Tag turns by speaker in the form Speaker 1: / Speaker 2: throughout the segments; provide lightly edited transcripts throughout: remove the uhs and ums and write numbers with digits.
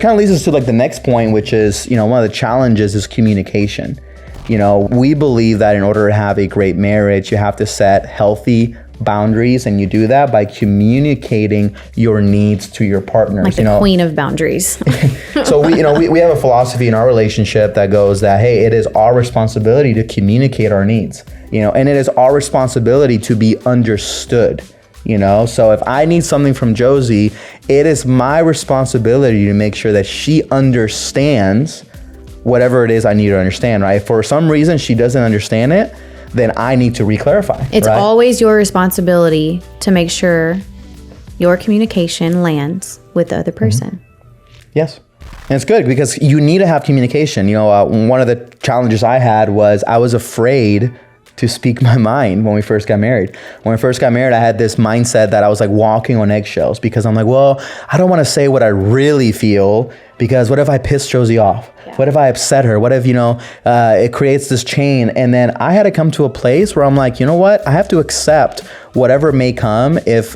Speaker 1: Kind of leads us to like the next point, which is, one of the challenges is communication. We believe that in order to have a great marriage, you have to set healthy boundaries, and you do that by communicating your needs to your partners.
Speaker 2: Like the queen of boundaries.
Speaker 1: So we have a philosophy in our relationship that goes that, hey, it is our responsibility to communicate our needs, and it is our responsibility to be understood. So if I need something from Josie, it is my responsibility to make sure that she understands whatever it is I need her to understand, right? If for some reason she doesn't understand it, then I need to re-clarify.
Speaker 2: It's always your responsibility to make sure your communication lands with the other person.
Speaker 1: Mm-hmm. Yes. And it's good because you need to have communication. One of the challenges I had was I was afraid to speak my mind when we first got married. When we first got married, I had this mindset that I was like walking on eggshells because I'm like, well, I don't want to say what I really feel because what if I piss Josie off? Yeah. What if I upset her? What if, it creates this chain? And then I had to come to a place where I'm like, you know what? I have to accept whatever may come if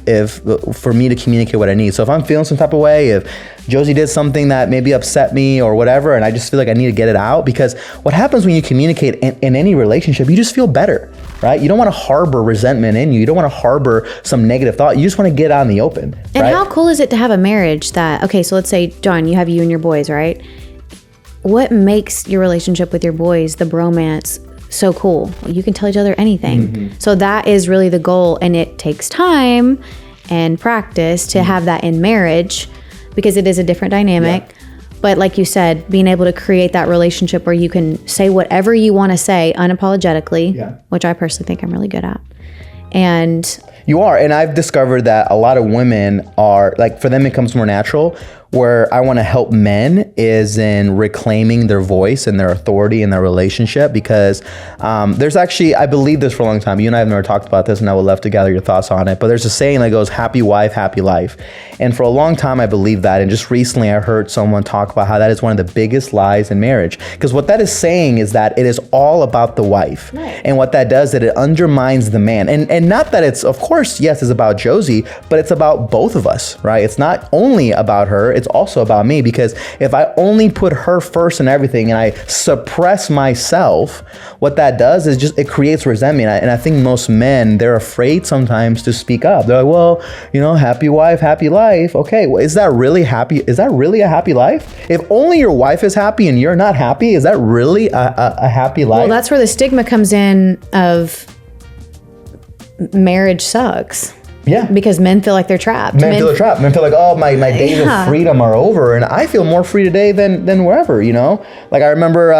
Speaker 1: for me to communicate what I need. So if I'm feeling some type of way, if Josie did something that maybe upset me or whatever, and I just feel like I need to get it out, because what happens when you communicate in any relationship, you just feel better, right? You don't want to harbor resentment in you. You don't want to harbor some negative thought. You just want to get out in the open.
Speaker 2: And how cool is it to have a marriage that, okay, so let's say, John, you have you and your boys, right? What makes your relationship with your boys, the bromance, so cool? Well, you can tell each other anything. Mm-hmm. So that is really the goal. And it takes time and practice to have that in marriage because it is a different dynamic. Yeah. But like you said, being able to create that relationship where you can say whatever you want to say unapologetically, which I personally think I'm really good at. And
Speaker 1: you are. And I've discovered that a lot of women are, like, for them it comes more natural. Where I want to help men is in reclaiming their voice and their authority in their relationship, because there's actually, I believe this for a long time. You and I have never talked about this, and I would love to gather your thoughts on it. But there's a saying that goes, happy wife, happy life. And for a long time, I believed that. And just recently, I heard someone talk about how that is one of the biggest lies in marriage. Because what that is saying is that it is all about the wife. Right. And what that does is it undermines the man. And not that it's, of course, yes, it's about Josie, but it's about both of us, right? It's not only about her. It's also about me, because if I only put her first in everything and I suppress myself, what that does is just, it creates resentment. And I think most men, they're afraid sometimes to speak up. They're like, well, happy wife, happy life. Okay, well, is that really happy? Is that really a happy life? If only your wife is happy and you're not happy, is that really a happy life?
Speaker 2: Well, that's where the stigma comes in of marriage sucks.
Speaker 1: Yeah.
Speaker 2: Because men feel like they're trapped.
Speaker 1: Men feel trapped. Men feel like, oh, my days of freedom are over. And I feel more free today than wherever, Like I remember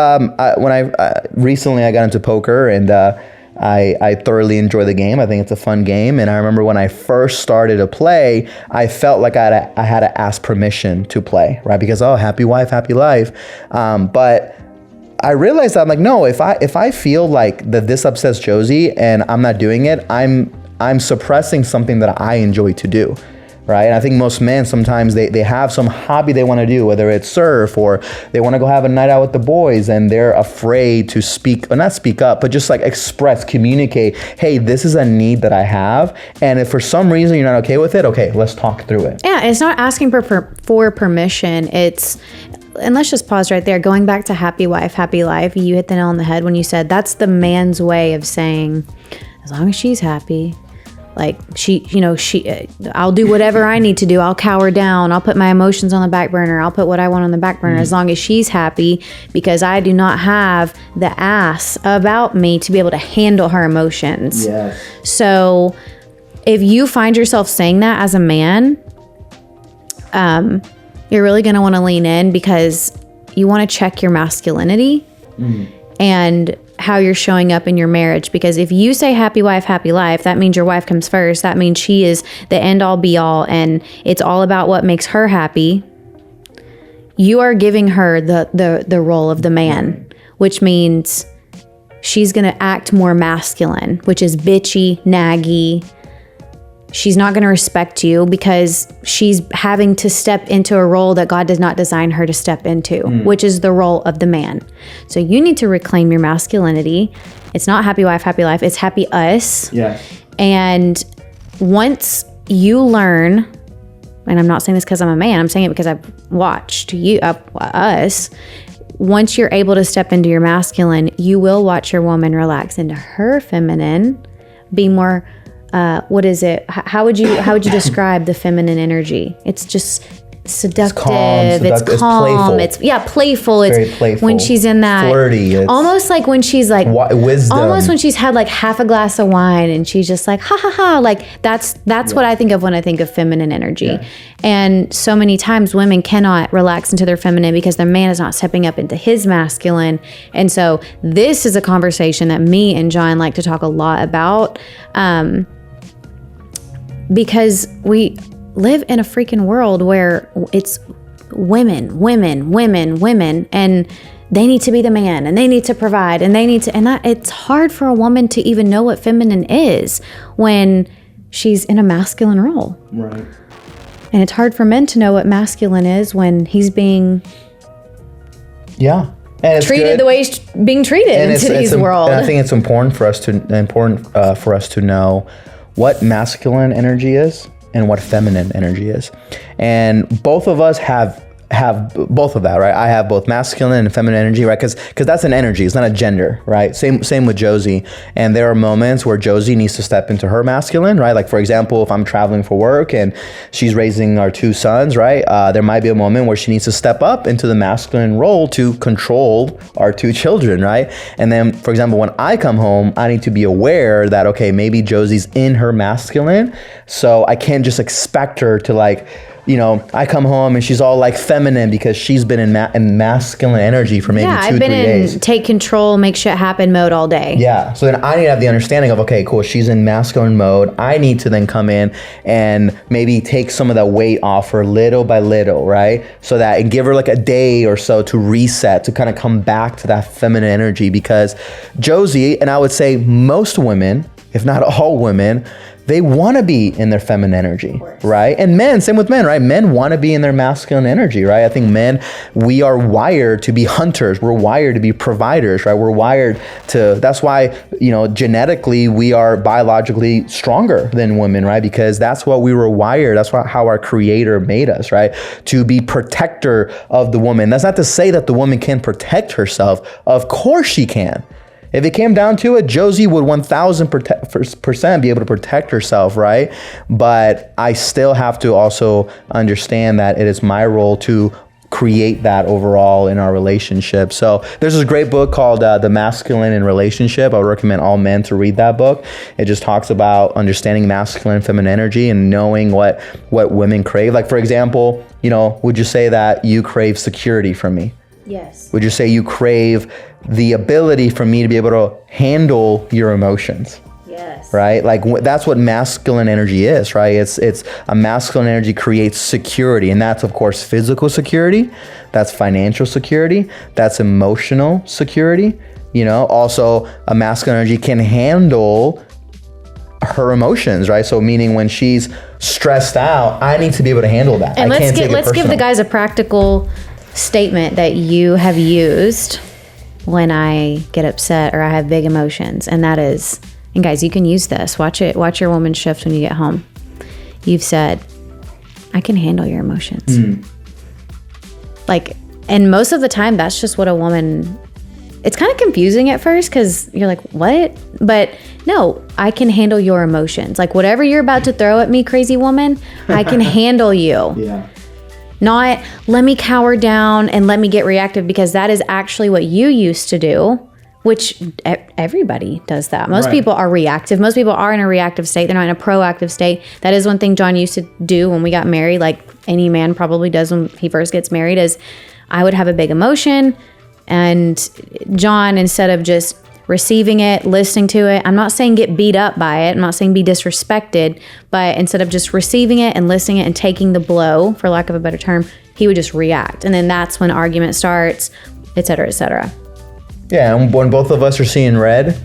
Speaker 1: when I recently I got into poker, and I thoroughly enjoy the game. I think it's a fun game. And I remember when I first started to play, I felt like I had to ask permission to play, right? Because, happy wife, happy life. But I realized that I'm like, no, if I feel like that this upsets Josie and I'm not doing it, I'm suppressing something that I enjoy to do, right? And I think most men, sometimes they have some hobby they want to do, whether it's surf or they want to go have a night out with the boys, and they're afraid to speak, or not speak up, but just like express, communicate, hey, this is a need that I have. And if for some reason you're not okay with it, okay, let's talk through it.
Speaker 2: Yeah, it's not asking for permission. And let's just pause right there. Going back to happy wife, happy life, you hit the nail on the head when you said that's the man's way of saying, as long as she's happy, like I'll do whatever I need to do. I'll cower down. I'll put my emotions on the back burner. I'll put what I want on the back burner as long as she's happy, because I do not have the ass about me to be able to handle her emotions.
Speaker 1: Yes.
Speaker 2: So if you find yourself saying that as a man, you're really going to want to lean in, because you want to check your masculinity and how you're showing up in your marriage. Because if you say happy wife, happy life, that means your wife comes first. That means she is the end all be all, and it's all about what makes her happy. You are giving her the role of the man, which means she's going to act more masculine, which is bitchy, naggy. She's not going to respect you because she's having to step into a role that God does not design her to step into, which is the role of the man. So you need to reclaim your masculinity. It's not happy wife, happy life. It's happy us.
Speaker 1: Yeah.
Speaker 2: And once you learn and I'm not saying this because I'm a man, I'm saying it because I've watched us. Once you're able to step into your masculine, you will watch your woman relax into her feminine, be more, what is it? How would you describe the feminine energy? It's just seductive. It's calm. It's playful. It's
Speaker 1: very playful.
Speaker 2: When she's in that
Speaker 1: flirty. It's
Speaker 2: almost like when she's like
Speaker 1: wisdom.
Speaker 2: Almost when she's had like half a glass of wine and she's just like ha ha ha. Like that's what I think of when I think of feminine energy. Yeah. And so many times women cannot relax into their feminine because their man is not stepping up into his masculine. And so this is a conversation that me and John like to talk a lot about, because we live in a freaking world where it's women, and they need to be the man and they need to provide and they need to, and it's hard for a woman to even know what feminine is when she's in a masculine role.
Speaker 1: Right.
Speaker 2: And it's hard for men to know what masculine is when he's being treated the way he's being treated in today's world.
Speaker 1: And I think it's important for us to know what masculine energy is and what feminine energy is. And both of us have both of that, right? I have both masculine and feminine energy, right? Because that's an energy, it's not a gender, right? Same with Josie. And there are moments where Josie needs to step into her masculine, right? Like for example, if I'm traveling for work and she's raising our two sons, right? There might be a moment where she needs to step up into the masculine role to control our two children, right? And then, for example, when I come home, I need to be aware that, okay, maybe Josie's in her masculine, so I can't just expect her to like, you know, I come home and she's all like feminine because she's been in masculine energy for maybe 2-3 days. Yeah, I've been in
Speaker 2: take control, make shit happen mode all day.
Speaker 1: Yeah, so then I need to have the understanding of, okay, cool, she's in masculine mode. I need to then come in and maybe take some of that weight off her little by little, right? So that, and give her like a day or so to reset, to kind of come back to that feminine energy, because Josie, and I would say most women, if not all women, they want to be in their feminine energy, right? And men, same with men, right? Men want to be in their masculine energy, right? I think men, we are wired to be hunters. We're wired to be providers, right? We're wired to, that's why, you know, genetically, we are biologically stronger than women, right? Because that's what we were wired. That's how our creator made us, right? To be protector of the woman. That's not to say that the woman can protect herself. Of course she can. If it came down to it, Josie would 1000% be able to protect herself, right? But I still have to also understand that it is my role to create that overall in our relationship. So there's this great book called The Masculine in Relationship. I would recommend all men to read that book. It just talks about understanding masculine and feminine energy and knowing what women crave. Like, for example, you know, would you say that you crave security from me?
Speaker 2: Yes.
Speaker 1: Would you say you crave the ability for me to be able to handle your emotions?
Speaker 2: Yes.
Speaker 1: Right? Like that's what masculine energy is, right? It's a masculine energy creates security, and that's of course physical security, that's financial security, that's emotional security. You know, also a masculine energy can handle her emotions, right? So meaning when she's stressed out, I need to be able to handle that.
Speaker 2: And let's give the guys a practical statement that you have used when I get upset or I have big emotions, and that is, and guys, you can use this. Watch your woman shift when you get home. You've said, I can handle your emotions. Like, and most of the time that's just what a woman, it's kind of confusing at first because you're like, what? But no, I can handle your emotions. Like whatever you're about to throw at me, crazy woman, I can handle you.
Speaker 1: Yeah.
Speaker 2: Not let me cower down and let me get reactive, because that is actually what you used to do, which everybody does that. Most people are reactive. Most people are in a reactive state. They're not in a proactive state. That is one thing John used to do when we got married, like any man probably does when he first gets married, is I would have a big emotion, and John, instead of just receiving it, listening to it, I'm not saying get beat up by it, I'm not saying be disrespected, but instead of just receiving it and listening it and taking the blow, for lack of a better term, he would just react. And then that's when argument starts, et cetera, et cetera.
Speaker 1: Yeah, and when both of us are seeing red,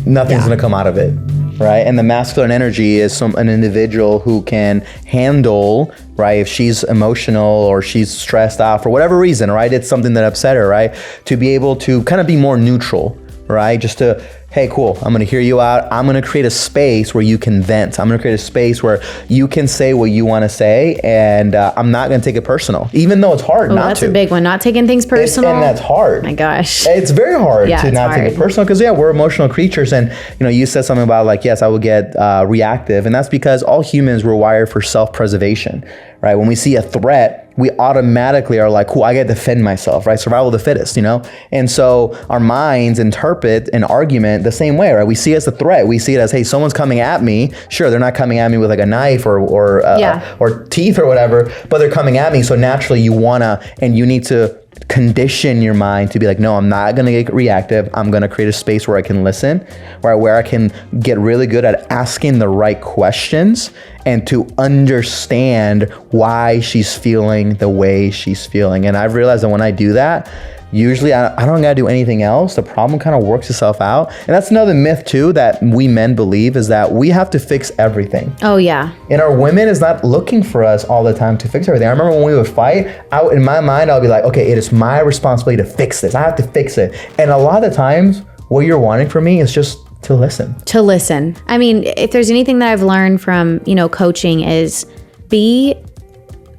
Speaker 1: nothing's gonna come out of it, right? And the masculine energy is an individual who can handle, right, if she's emotional or she's stressed out for whatever reason, right? It's something that upset her, right? To be able to kind of be more neutral, right? Just to hey, cool, I'm going to hear you out. I'm going to create a space where you can vent. I'm going to create a space where you can say what you want to say, and I'm not going to take it personal, even though it's hard not
Speaker 2: that's
Speaker 1: to.
Speaker 2: a big one. Not taking things personal.
Speaker 1: And that's hard.
Speaker 2: My gosh.
Speaker 1: It's very hard
Speaker 2: Yeah,
Speaker 1: to
Speaker 2: it's
Speaker 1: not take
Speaker 2: hard.
Speaker 1: it personal because, we're emotional creatures. And, you said something about like, yes, I would get reactive. And that's because all humans were wired for self-preservation, right? When we see a threat, we automatically are like, cool, I got to defend myself, right? Survival of the fittest, And so our minds interpret an argument the same way, right? We see it as a threat. We see it as, hey, someone's coming at me. Sure, they're not coming at me with like a knife or teeth or whatever, but they're coming at me. So naturally you need to condition your mind to be like, no, I'm not going to get reactive. I'm going to create a space where I can listen, where I can get really good at asking the right questions and to understand why she's feeling the way she's feeling. And I've realized that when I do that, usually I don't gotta do anything else. The problem kind of works itself out. And that's another myth too that we men believe, is that we have to fix everything.
Speaker 2: Oh yeah.
Speaker 1: And our women is not looking for us all the time to fix everything. I remember when we would fight, in my mind, I'll be like, okay, it is my responsibility to fix this. I have to fix it. And a lot of the times, what you're wanting from me is just to listen.
Speaker 2: To listen. I mean, if there's anything that I've learned from, coaching, is be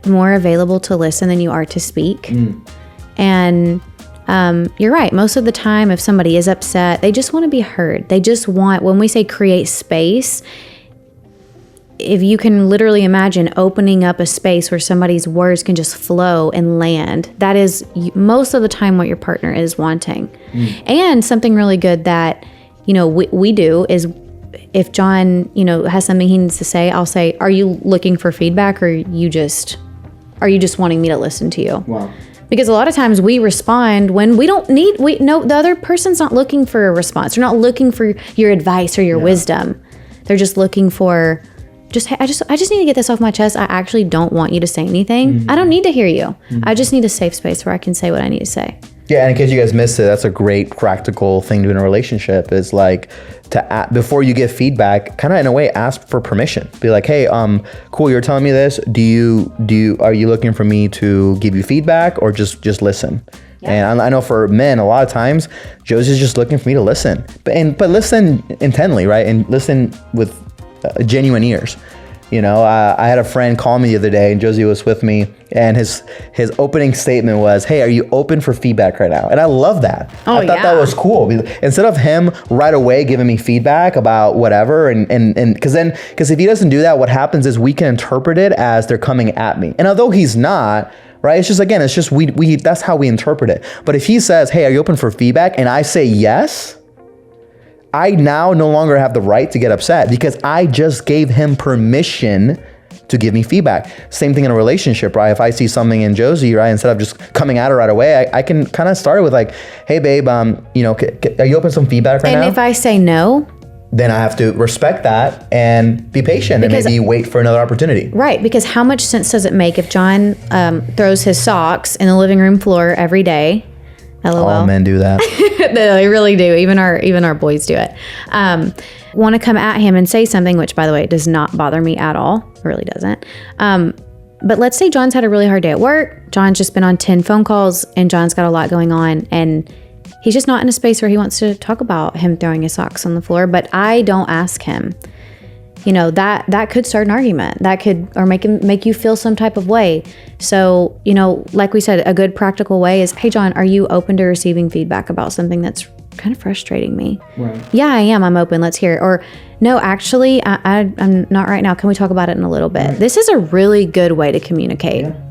Speaker 2: more available to listen than you are to speak. And you're right. Most of the time, if somebody is upset, they just want to be heard. They just want, when we say create space, if you can literally imagine opening up a space where somebody's words can just flow and land, that is most of the time what your partner is wanting. And something really good that, we do is, if John, has something he needs to say, I'll say, are you looking for feedback, or are you just wanting me to listen to you?
Speaker 1: Wow.
Speaker 2: Because a lot of times we respond when the other person's not looking for a response. They're not looking for your advice or your wisdom. They're just looking for, hey, I just need to get this off my chest. I actually don't want you to say anything. I don't need to hear you. I just need a safe space where I can say what I need to say.
Speaker 1: Yeah, and in case you guys missed it, that's a great practical thing to do in a relationship, is like before you give feedback, kind of in a way ask for permission. Be like, hey, cool, you're telling me this. Are you looking for me to give you feedback or just listen? Yeah. And I know for men, a lot of times, Josie's just looking for me to listen, but listen intently, right? And listen with genuine ears. I had a friend call me the other day, and Josie was with me, and his opening statement was, hey, are you open for feedback right now? And I love that. I thought that was cool. Instead of him right away giving me feedback about whatever, and because if he doesn't do that, what happens is we can interpret it as they're coming at me. And although he's not, right? It's just we that's how we interpret it. But if he says, hey, are you open for feedback? And I say yes, I now no longer have the right to get upset because I just gave him permission to give me feedback. Same thing in a relationship, right? If I see something in Josie, right, instead of just coming at her right away, I can kind of start with like, hey babe, are you open to some feedback right now?
Speaker 2: And if I say no,
Speaker 1: then I have to respect that and be patient and maybe wait for another opportunity.
Speaker 2: Right, because how much sense does it make if John throws his socks in the living room floor every day? LOL.
Speaker 1: All men do that.
Speaker 2: They really do. Even our boys do it. Want to come at him and say something, which, by the way, does not bother me at all. It really doesn't. But let's say John's had a really hard day at work. John's just been on 10 phone calls, and John's got a lot going on, and he's just not in a space where he wants to talk about him throwing his socks on the floor. But I don't ask him. That could start an argument. That could, or make you feel some type of way. So, like we said, a good practical way is, hey, John, are you open to receiving feedback about something that's kind of frustrating me? Right. Yeah, I am. I'm open. Let's hear it. Or no, actually, I'm not right now. Can we talk about it in a little bit? Right. This is a really good way to communicate. Yeah.